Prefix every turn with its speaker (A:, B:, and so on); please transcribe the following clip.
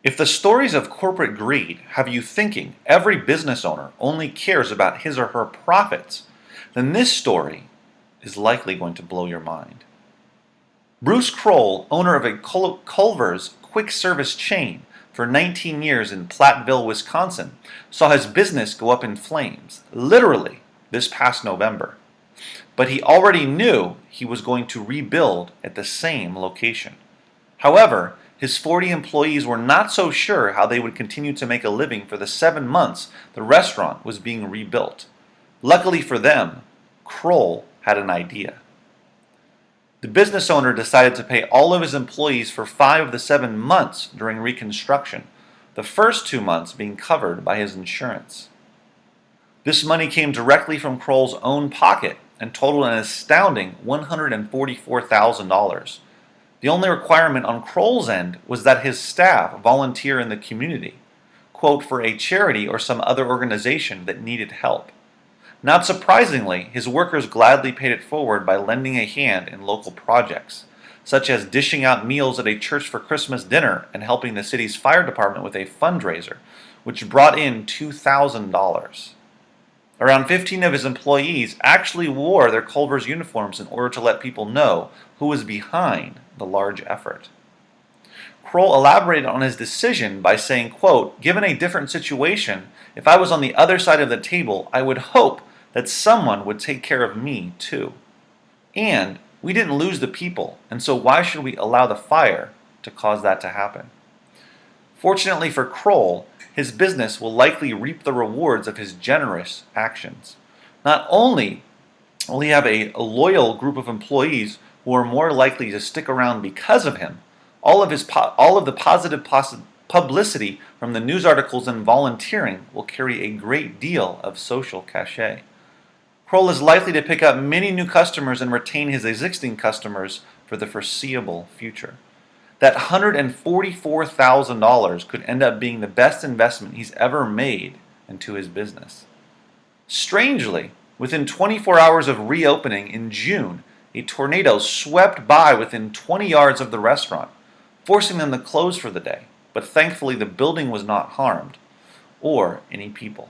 A: If the stories of corporate greed have you thinking every business owner only cares about his or her profits, then this story is likely going to blow your mind. Bruce Kroll, owner of a Culver's quick service chain for 19 years in Platteville, Wisconsin, saw his business go up in flames, literally, this past November. But he already knew he was going to rebuild at the same location. However, his 40 employees were not so sure how they would continue to make a living for the 7 months the restaurant was being rebuilt. Luckily for them, Kroll had an idea. The business owner decided to pay all of his employees for 5 of the 7 months during Reconstruction, the first 2 months being covered by his insurance. This money came directly from Kroll's own pocket and totaled an astounding $144,000. The only requirement on Kroll's end was that his staff volunteer in the community, quote, for a charity or some other organization that needed help. Not surprisingly, his workers gladly paid it forward by lending a hand in local projects, such as dishing out meals at a church for Christmas dinner and helping the city's fire department with a fundraiser, which brought in $2,000. Around 15 of his employees actually wore their Culver's uniforms in order to let people know who was behind the large effort. Kroll elaborated on his decision by saying, quote, given a different situation, if I was on the other side of the table, I would hope that someone would take care of me too. And we didn't lose the people, and so why should we allow the fire to cause that to happen? Fortunately for Kroll, his business will likely reap the rewards of his generous actions. Not only will he have a loyal group of employees who are more likely to stick around because of him, all of the positive publicity from the news articles and volunteering will carry a great deal of social cachet. Kroll is likely to pick up many new customers and retain his existing customers for the foreseeable future. That $144,000 could end up being the best investment he's ever made into his business. Strangely, within 24 hours of reopening in June, a tornado swept by within 20 yards of the restaurant, forcing them to close for the day, but thankfully the building was not harmed, or any people.